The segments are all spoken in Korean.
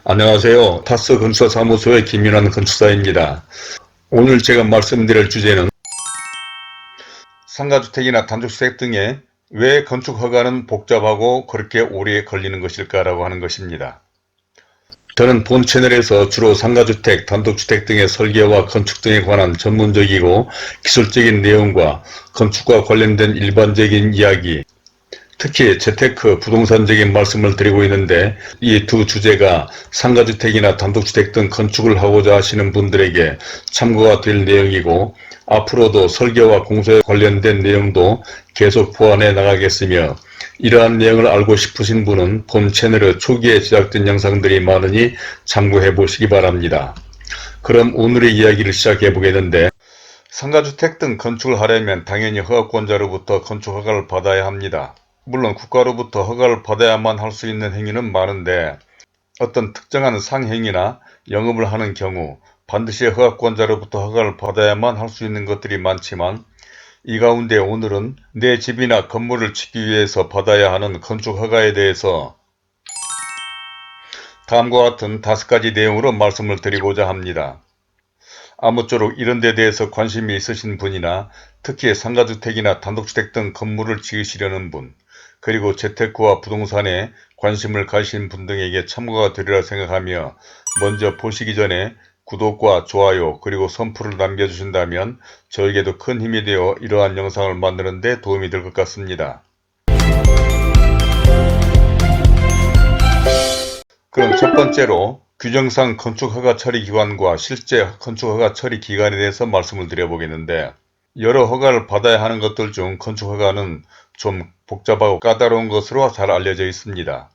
안녕하세요. 타스 건축사무소의 김윤환 건축사입니다. 오늘 제가 말씀드릴 주제는 상가주택이나 단독주택 등에 왜 건축허가는 복잡하고 그렇게 오래 걸리는 것일까라고 하는 것입니다. 저는 본 채널에서 주로 상가주택, 단독주택 등의 설계와 건축 등에 관한 전문적이고 기술적인 내용과 건축과 관련된 일반적인 이야기, 특히 재테크, 부동산적인 말씀을 드리고 있는데 이 두 주제가 상가주택이나 단독주택 등 건축을 하고자 하시는 분들에게 참고가 될 내용이고 앞으로도 설계와 공사에 관련된 내용도 계속 보완해 나가겠으며 이러한 내용을 알고 싶으신 분은 본 채널에 초기에 제작된 영상들이 많으니 참고해 보시기 바랍니다. 그럼 오늘의 이야기를 시작해 보겠는데 상가주택 등 건축을 하려면 당연히 허가권자로부터 건축허가를 받아야 합니다. 물론 국가로부터 허가를 받아야만 할 수 있는 행위는 많은데 어떤 특정한 상행위나 영업을 하는 경우 반드시 허가권자로부터 허가를 받아야만 할 수 있는 것들이 많지만 이 가운데 오늘은 내 집이나 건물을 짓기 위해서 받아야 하는 건축허가에 대해서 다음과 같은 5가지 내용으로 말씀을 드리고자 합니다. 아무쪼록 이런 데 대해서 관심이 있으신 분이나 특히 상가주택이나 단독주택 등 건물을 지으시려는 분, 그리고 재테크와 부동산에 관심을 가신 분 등에게 참고가 되리라 생각하며 먼저 보시기 전에 구독과 좋아요 그리고 선풀을 남겨주신다면 저에게도 큰 힘이 되어 이러한 영상을 만드는 데 도움이 될 것 같습니다. 그럼 첫 번째로 규정상 건축허가 처리기관과 실제 건축허가 처리기관에 대해서 말씀을 드려보겠는데 여러 허가를 받아야 하는 것들 중 건축허가는 좀 복잡하고 까다로운 것으로 잘 알려져 있습니다.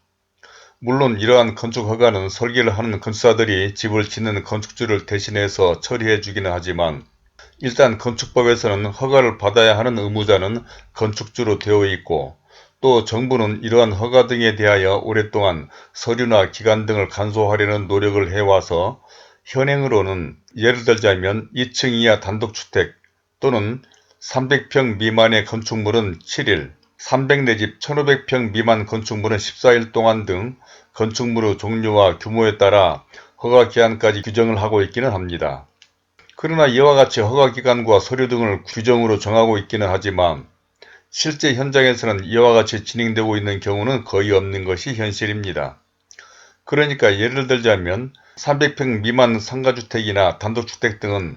물론 이러한 건축허가는 설계를 하는 건축사들이 집을 짓는 건축주를 대신해서 처리해 주기는 하지만 일단 건축법에서는 허가를 받아야 하는 의무자는 건축주로 되어 있고 또 정부는 이러한 허가 등에 대하여 오랫동안 서류나 기간 등을 간소화하려는 노력을 해와서 현행으로는 예를 들자면 2층 이하 단독주택 또는 300평 미만의 건축물은 7일, 300 내지 1500평 미만 건축물은 14일 동안 등 건축물의 종류와 규모에 따라 허가기한까지 규정을 하고 있기는 합니다. 그러나 이와 같이 허가기간과 서류 등을 규정으로 정하고 있기는 하지만 실제 현장에서는 이와 같이 진행되고 있는 경우는 거의 없는 것이 현실입니다. 그러니까 예를 들자면 300평 미만 상가주택이나 단독주택 등은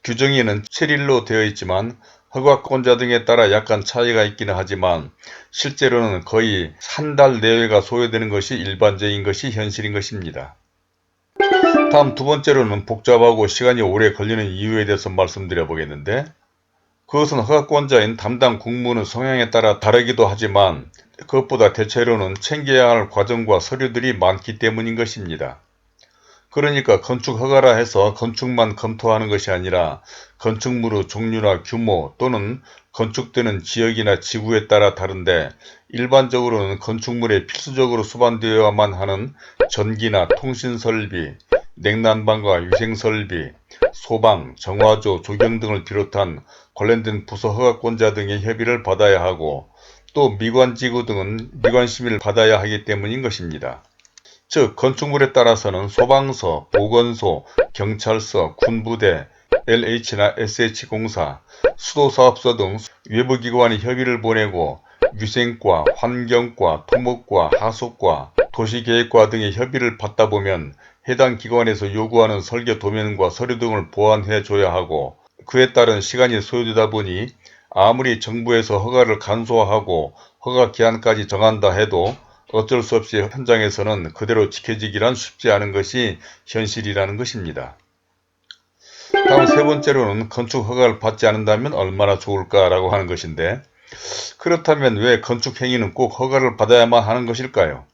규정에는 7일로 되어 있지만 허가권자 등에 따라 약간 차이가 있기는 하지만 실제로는 거의 한 달 내외가 소요되는 것이 일반적인 것이 현실인 것입니다. 다음 두 번째로는 복잡하고 시간이 오래 걸리는 이유에 대해서 말씀드려 보겠는데 그것은 허가권자인 담당 국무의 성향에 따라 다르기도 하지만 그것보다 대체로는 챙겨야 할 과정과 서류들이 많기 때문인 것입니다. 그러니까 건축허가라 해서 건축만 검토하는 것이 아니라 건축물의 종류나 규모 또는 건축되는 지역이나 지구에 따라 다른데 일반적으로는 건축물에 필수적으로 수반되어야만 하는 전기나 통신설비, 냉난방과 위생설비, 소방, 정화조, 조경 등을 비롯한 관련된 부서 허가권자 등의 협의를 받아야 하고 또 미관지구 등은 미관심의를 받아야 하기 때문인 것입니다. 즉 건축물에 따라서는 소방서, 보건소, 경찰서, 군부대, LH나 SH공사, 수도사업소 등 외부기관이 협의를 보내고 위생과, 환경과, 토목과, 하수과, 도시계획과 등의 협의를 받다 보면 해당 기관에서 요구하는 설계 도면과 서류 등을 보완해 줘야 하고 그에 따른 시간이 소요되다 보니 아무리 정부에서 허가를 간소화하고 허가 기한까지 정한다 해도 어쩔 수 없이 현장에서는 그대로 지켜지기란 쉽지 않은 것이 현실이라는 것입니다. 다음 세 번째로는 건축 허가를 받지 않는다면 얼마나 좋을까라고 하는 것인데 그렇다면 왜 건축 행위는 꼭 허가를 받아야만 하는 것일까요?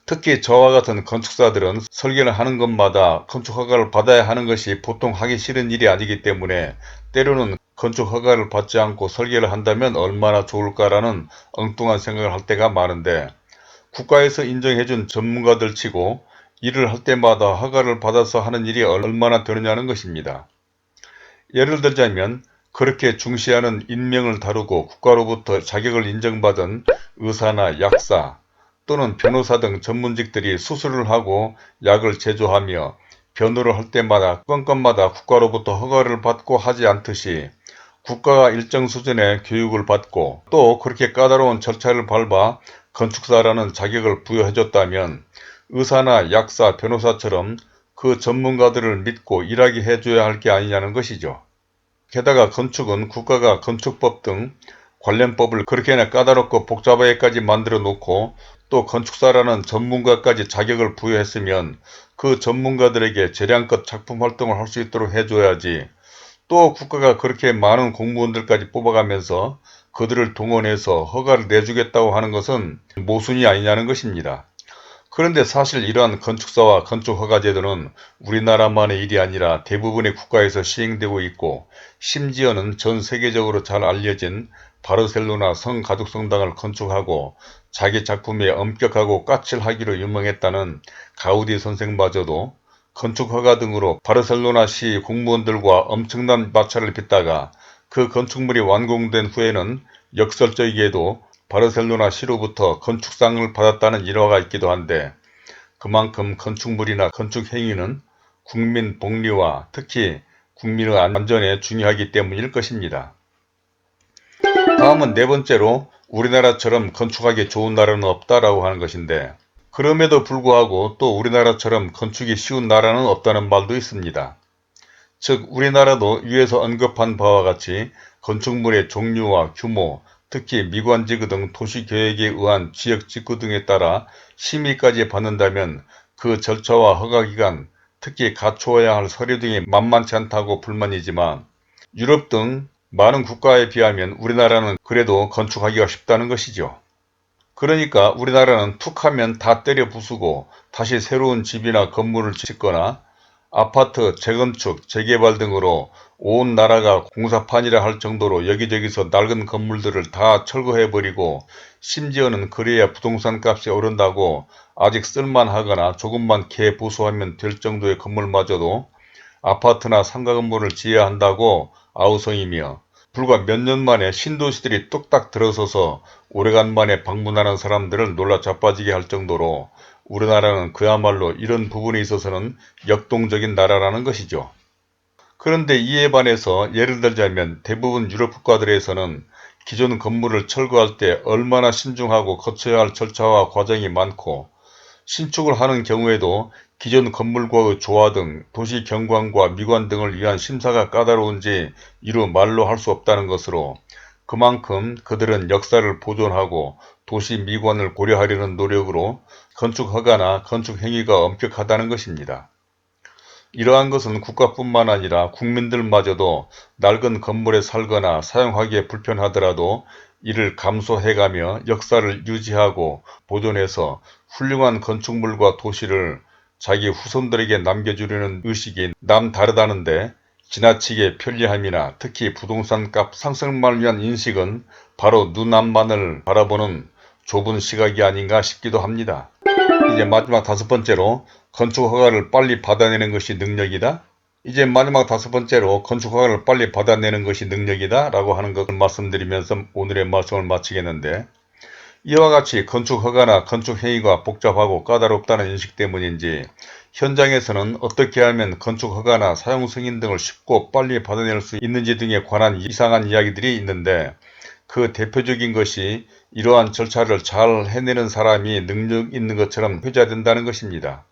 특히 저와 같은 건축사들은 설계를 하는 것마다 건축 허가를 받아야 하는 것이 보통 하기 싫은 일이 아니기 때문에 때로는 건축 허가를 받지 않고 설계를 한다면 얼마나 좋을까라는 엉뚱한 생각을 할 때가 많은데 국가에서 인정해준 전문가들 치고 일을 할 때마다 허가를 받아서 하는 일이 얼마나 되느냐는 것입니다. 예를 들자면 그렇게 중시하는 인명을 다루고 국가로부터 자격을 인정받은 의사나 약사 또는 변호사 등 전문직들이 수술을 하고 약을 제조하며 변호를 할 때마다 건건마다 국가로부터 허가를 받고 하지 않듯이 국가가 일정 수준의 교육을 받고 또 그렇게 까다로운 절차를 밟아 건축사라는 자격을 부여해줬다면 의사나 약사, 변호사처럼 그 전문가들을 믿고 일하게 해줘야 할 게 아니냐는 것이죠. 게다가 건축은 국가가 건축법 등 관련 법을 그렇게나 까다롭고 복잡하게까지 만들어 놓고 또 건축사라는 전문가까지 자격을 부여했으면 그 전문가들에게 재량껏 작품 활동을 할 수 있도록 해줘야지, 또 국가가 그렇게 많은 공무원들까지 뽑아가면서 그들을 동원해서 허가를 내주겠다고 하는 것은 모순이 아니냐는 것입니다. 그런데 사실 이러한 건축사와 건축허가제도는 우리나라만의 일이 아니라 대부분의 국가에서 시행되고 있고, 심지어는 전 세계적으로 잘 알려진 바르셀로나 성가족성당을 건축하고 자기 작품에 엄격하고 까칠하기로 유명했다는 가우디 선생마저도 건축허가 등으로 바르셀로나시 공무원들과 엄청난 마찰을 빚다가 그 건축물이 완공된 후에는 역설적이게도 바르셀로나 시로부터 건축상을 받았다는 일화가 있기도 한데, 그만큼 건축물이나 건축행위는 국민 복리와 특히 국민의 안전에 중요하기 때문일 것입니다. 다음은 네 번째로 우리나라처럼 건축하기 좋은 나라는 없다라고 하는 것인데, 그럼에도 불구하고 또 우리나라처럼 건축이 쉬운 나라는 없다는 말도 있습니다. 즉 우리나라도 위에서 언급한 바와 같이 건축물의 종류와 규모, 특히 미관지구 등 도시계획에 의한 지역직구 등에 따라 심의까지 받는다면 그 절차와 허가기간, 특히 갖추어야 할 서류 등이 만만치 않다고 불만이지만, 유럽 등 많은 국가에 비하면 우리나라는 그래도 건축하기가 쉽다는 것이죠. 그러니까 우리나라는 툭 하면 다 때려 부수고 다시 새로운 집이나 건물을 짓거나 아파트, 재건축, 재개발 등으로 온 나라가 공사판이라 할 정도로 여기저기서 낡은 건물들을 다 철거해버리고, 심지어는 그래야 부동산 값이 오른다고 아직 쓸만하거나 조금만 개보수하면 될 정도의 건물마저도 아파트나 상가 건물을 지어야 한다고 아우성이며, 불과 몇 년 만에 신도시들이 뚝딱 들어서서 오래간만에 방문하는 사람들을 놀라 자빠지게 할 정도로 우리나라는 그야말로 이런 부분에 있어서는 역동적인 나라라는 것이죠. 그런데 이에 반해서 예를 들자면 대부분 유럽 국가들에서는 기존 건물을 철거할 때 얼마나 신중하고 거쳐야 할 절차와 과정이 많고, 신축을 하는 경우에도 기존 건물과의 조화 등 도시 경관과 미관 등을 위한 심사가 까다로운지 이루 말로 할 수 없다는 것으로, 그만큼 그들은 역사를 보존하고 도시 미관을 고려하려는 노력으로 건축허가나 건축행위가 엄격하다는 것입니다. 이러한 것은 국가뿐만 아니라 국민들마저도 낡은 건물에 살거나 사용하기에 불편하더라도 이를 감수해가며 역사를 유지하고 보존해서 훌륭한 건축물과 도시를 자기 후손들에게 남겨주려는 의식이 남다르다는데, 지나치게 편리함이나 특히 부동산 값 상승만을 위한 인식은 바로 눈 앞만을 바라보는 좁은 시각이 아닌가 싶기도 합니다. 이제 마지막 다섯 번째로 건축허가를 빨리 받아내는 것이 능력이다. 이제 마지막 다섯 번째로 건축허가를 빨리 받아내는 것이 능력이다 라고 하는 것을 말씀드리면서 오늘의 말씀을 마치겠는데, 이와 같이 건축허가나 건축행위가 복잡하고 까다롭다는 인식 때문인지 현장에서는 어떻게 하면 건축허가나 사용승인 등을 쉽고 빨리 받아낼 수 있는지 등에 관한 이상한 이야기들이 있는데, 그 대표적인 것이 이러한 절차를 잘 해내는 사람이 능력 있는 것처럼 회자된다는 것입니다.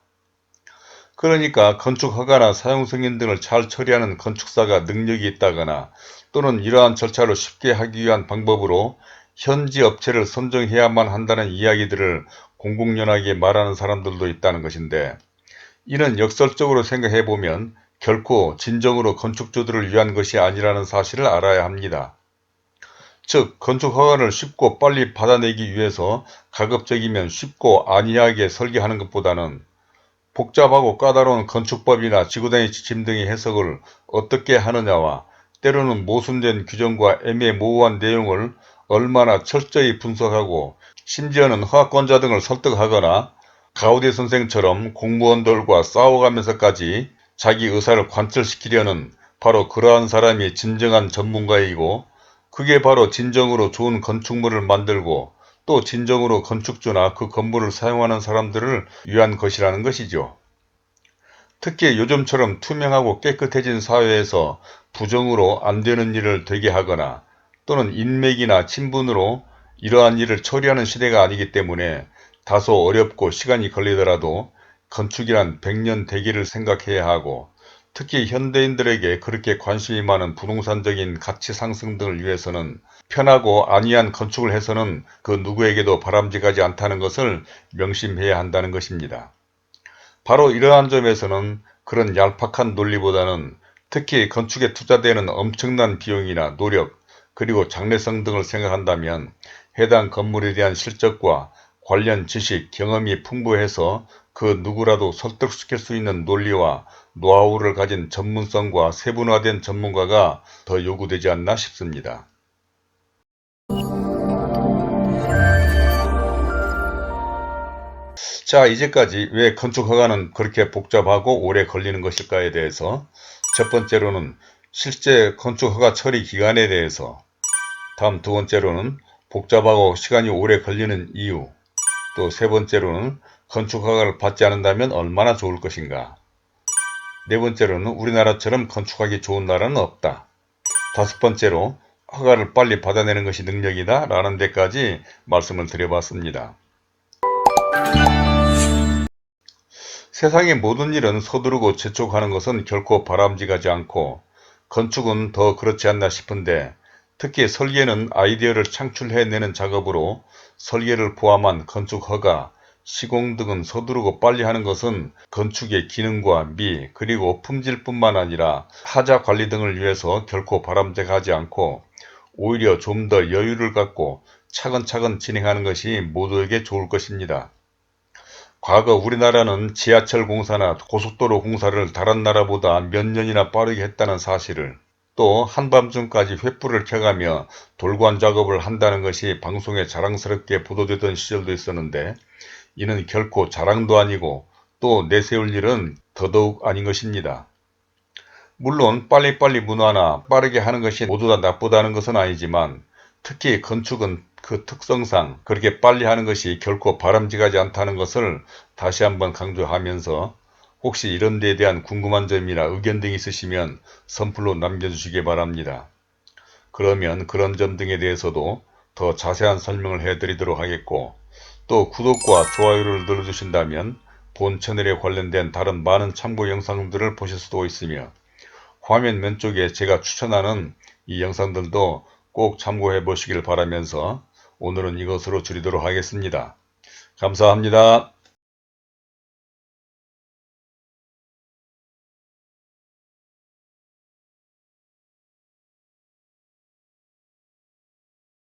그러니까 건축허가나 사용승인 등을 잘 처리하는 건축사가 능력이 있다거나 또는 이러한 절차를 쉽게 하기 위한 방법으로 현지 업체를 선정해야만 한다는 이야기들을 공공연하게 말하는 사람들도 있다는 것인데, 이는 역설적으로 생각해보면 결코 진정으로 건축주들을 위한 것이 아니라는 사실을 알아야 합니다. 즉 건축허가를 쉽고 빨리 받아내기 위해서 가급적이면 쉽고 안이하게 설계하는 것보다는 복잡하고 까다로운 건축법이나 지구단위 지침 등의 해석을 어떻게 하느냐와 때로는 모순된 규정과 애매모호한 내용을 얼마나 철저히 분석하고 심지어는 허가권자 등을 설득하거나 가우디 선생처럼 공무원들과 싸워가면서까지 자기 의사를 관철시키려는 바로 그러한 사람이 진정한 전문가이고, 그게 바로 진정으로 좋은 건축물을 만들고 또 진정으로 건축주나 그 건물을 사용하는 사람들을 위한 것이라는 것이죠. 특히 요즘처럼 투명하고 깨끗해진 사회에서 부정으로 안 되는 일을 되게 하거나 또는 인맥이나 친분으로 이러한 일을 처리하는 시대가 아니기 때문에 다소 어렵고 시간이 걸리더라도 건축이란 100년 대기를 생각해야 하고, 특히 현대인들에게 그렇게 관심이 많은 부동산적인 가치 상승 등을 위해서는 편하고 안이한 건축을 해서는 그 누구에게도 바람직하지 않다는 것을 명심해야 한다는 것입니다. 바로 이러한 점에서는 그런 얄팍한 논리보다는 특히 건축에 투자되는 엄청난 비용이나 노력, 그리고 장래성 등을 생각한다면 해당 건물에 대한 실적과 관련 지식, 경험이 풍부해서 그 누구라도 설득시킬 수 있는 논리와 노하우를 가진 전문성과 세분화된 전문가가 더 요구되지 않나 싶습니다. 자, 이제까지 왜 건축 허가는 그렇게 복잡하고 오래 걸리는 것일까에 대해서, 첫 번째로는 실제 건축 허가 처리 기간에 대해서, 다음 두 번째로는 복잡하고 시간이 오래 걸리는 이유, 또 세 번째로는 건축 허가를 받지 않는다면 얼마나 좋을 것인가, 네 번째로는 우리나라처럼 건축하기 좋은 나라는 없다, 다섯 번째로 허가를 빨리 받아내는 것이 능력이다 라는 데까지 말씀을 드려봤습니다. 세상의 모든 일은 서두르고 재촉하는 것은 결코 바람직하지 않고 건축은 더 그렇지 않나 싶은데, 특히 설계는 아이디어를 창출해내는 작업으로 설계를 포함한 건축 허가, 시공 등은 서두르고 빨리 하는 것은 건축의 기능과 미, 그리고 품질뿐만 아니라 하자 관리 등을 위해서 결코 바람직하지 않고 오히려 좀 더 여유를 갖고 차근차근 진행하는 것이 모두에게 좋을 것입니다. 과거 우리나라는 지하철 공사나 고속도로 공사를 다른 나라보다 몇 년이나 빠르게 했다는 사실을, 또 한밤중까지 횃불을 켜가며 돌관 작업을 한다는 것이 방송에 자랑스럽게 보도되던 시절도 있었는데, 이는 결코 자랑도 아니고 또 내세울 일은 더더욱 아닌 것입니다. 물론 빨리빨리 문화나 빠르게 하는 것이 모두 다 나쁘다는 것은 아니지만, 특히 건축은 그 특성상 그렇게 빨리 하는 것이 결코 바람직하지 않다는 것을 다시 한번 강조하면서, 혹시 이런 데에 대한 궁금한 점이나 의견 등이 있으시면 선플로 남겨주시기 바랍니다. 그러면 그런 점 등에 대해서도 더 자세한 설명을 해드리도록 하겠고, 또 구독과 좋아요를 눌러주신다면 본 채널에 관련된 다른 많은 참고 영상들을 보실 수도 있으며, 화면 왼쪽에 제가 추천하는 이 영상들도 꼭 참고해 보시길 바라면서 오늘은 이것으로 줄이도록 하겠습니다. 감사합니다.